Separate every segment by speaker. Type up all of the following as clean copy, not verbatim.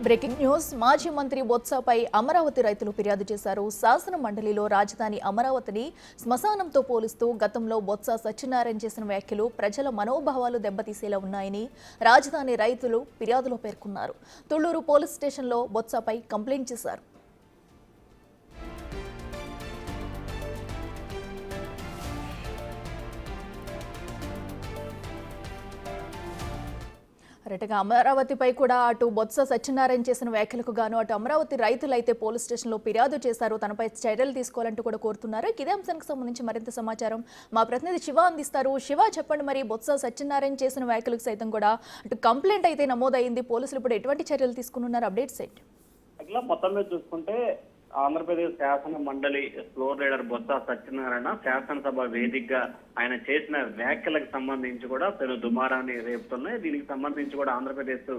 Speaker 1: Breaking news. మాజీ మంత్రి బొత్సపై అమరావతి రైతులు ఫిర్యాదు చేశారు. శాసన మండలిలో రాజధాని అమరావతిని శ్మశానంతో పోలుస్తూ గతంలో బొత్స సత్యనారాయణ చేసిన వ్యాఖ్యలు ప్రజల మనోభావాలు దెబ్బతీసేలా ఉన్నాయని రాజధాని రైతులు ఫిర్యాదులో పేర్కొన్నారు. తుళ్లూరు పోలీస్ స్టేషన్లో బొత్సపై కంప్లైంట్ చేశారు. రైట్గా అమరావతిపై కూడా అటు బొత్స సత్యనారాయణ చేసిన వ్యాఖ్యలకు గాను అటు అమరావతి రైతులైతే పోలీస్ స్టేషన్లో ఫిర్యాదు చేశారు. తనపై చర్యలు తీసుకోవాలంటూ కూడా కోరుతున్నారు. ఇదే అంశానికి సంబంధించి మరింత సమాచారం మా ప్రతినిధి శివ అందిస్తారు. శివ, చెప్పండి, మరి బొత్స సత్యనారాయణ చేసిన వ్యాఖ్యలకు సైతం కూడా అటు కంప్లైంట్ అయితే నమోదైంది. పోలీసులు ఇప్పుడు ఎటువంటి చర్యలు తీసుకున్నారు? అప్డేట్స్ ఏంటి?
Speaker 2: అట్లా మొత్తం మీద చూసుకుంటే ఆంధ్రప్రదేశ్ శాసన మండలి ఫ్లోర్ లీడర్ బొత్స సత్యనారాయణ శాసనసభ వేదికగా ఆయన చేసిన వ్యాఖ్యలకు సంబంధించి కూడా పెను దుమారాన్ని రేపుతున్నాయి. దీనికి సంబంధించి కూడా ఆంధ్రప్రదేశ్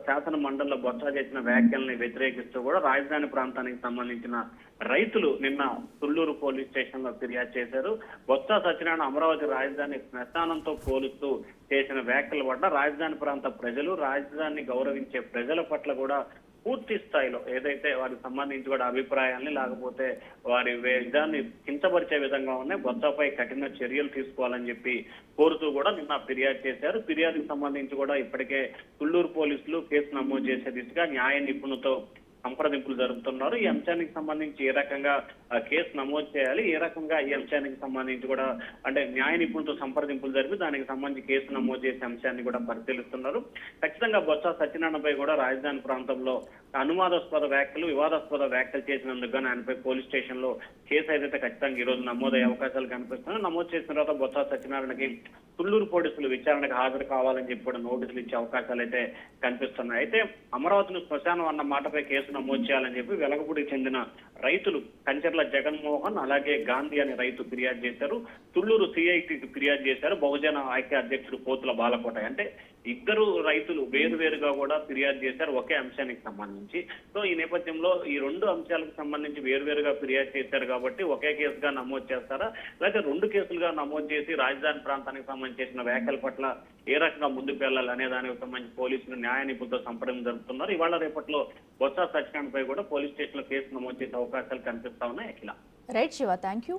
Speaker 2: శాసన మండలిలో బొత్స చేసిన వ్యాఖ్యల్ని వ్యతిరేకిస్తూ కూడా రాజధాని ప్రాంతానికి సంబంధించిన రైతులు నిన్న తుళ్లూరు పోలీస్ స్టేషన్ లో ఫిర్యాదు చేశారు. బొత్స సత్యనారాయణ అమరావతి రాజధాని శ్మశానంతో పోలుస్తూ చేసిన వ్యాఖ్యల పట్ల రాజధాని ప్రాంత ప్రజలు, రాజధానిని గౌరవించే ప్రజల పట్ల కూడా పూర్తి స్థాయిలో ఏదైతే వారికి సంబంధించి కూడా అభిప్రాయాల్ని లేకపోతే వారి విధాన్ని కించపరిచే విధంగా ఉన్నాయి, బొత్సపై కఠిన చర్యలు తీసుకోవాలని చెప్పి కోరుతూ కూడా నిన్న ఫిర్యాదు చేశారు. ఫిర్యాదుకు సంబంధించి కూడా ఇప్పటికే తుళ్లూరు పోలీసులు కేసు నమోదు చేసే దిశగా న్యాయ నిపుణులతో సంప్రదింపులు జరుపుతున్నారు. ఈ అంశానికి సంబంధించి ఏ రకంగా కేసు నమోదు చేయాలి, ఏ రకంగా ఈ అంశానికి సంబంధించి కూడా అంటే న్యాయ నిపుణులతో సంప్రదింపులు జరిపి దానికి సంబంధించి కేసు నమోదు చేసే అంశాన్ని కూడా పరిశీలిస్తున్నారు. ఖచ్చితంగా బొత్స సత్యనారాయణపై కూడా రాజధాని ప్రాంతంలో అనుమానాస్పద వ్యాఖ్యలు, వివాదాస్పద వ్యాఖ్యలు చేసినందుకు గానీ ఆయనపై పోలీస్ స్టేషన్ లో కేసు అయితే ఖచ్చితంగా ఈ రోజు నమోదయ్యే అవకాశాలు కనిపిస్తున్నాయి. నమోదు చేసిన తర్వాత బొత్స సత్యనారాయణకి తుళ్లూరు పోలీసులు విచారణకు హాజరు కావాలని చెప్పి కూడా నోటీసులు ఇచ్చే అవకాశాలు అయితే కనిపిస్తున్నాయి. అయితే అమరావతిని శ్మశానం అన్న మాటపై కేసు నమోదు చేయాలని చెప్పి వెలగపూడికి చెందిన రైతులు కంచర్ల జగన్మోహన్ అలాగే గాంధీ అనే రైతు ఫిర్యాదు చేశారు. తుళ్లూరు సిఐటికి ఫిర్యాదు చేశారు బహుజన ఐక్య అధ్యక్షుడు పోతుల బాలకోట. అంటే ఇద్దరు రైతులు వేరువేరుగా కూడా ఫిర్యాదు చేశారు ఒకే అంశానికి సంబంధించి. సో ఈ నేపథ్యంలో ఈ రెండు అంశాలకు సంబంధించి వేరువేరుగా ఫిర్యాదు చేశారు కాబట్టి ఒకే కేసుగా నమోదు చేస్తారా, లేకపోతే రెండు కేసులుగా నమోదు చేసి రాజధాని ప్రాంతానికి సంబంధించి చేసిన వ్యాఖ్యల పట్ల ఏ రకంగా ముందుకు వెళ్ళాలి అనే దానికి సంబంధించి పోలీసులు న్యాయ నిపుణులతో సంప్రదింపులు జరుపుతున్నారు. ఇవాళ రేపట్లో బొత్స సత్యనారాయణపై కూడా పోలీస్ స్టేషన్ లో కేసు నమోదు చేసే అవకాశాలు కనిపిస్తా ఉన్నాయి. Akhila.
Speaker 1: Right Shiva, thank you.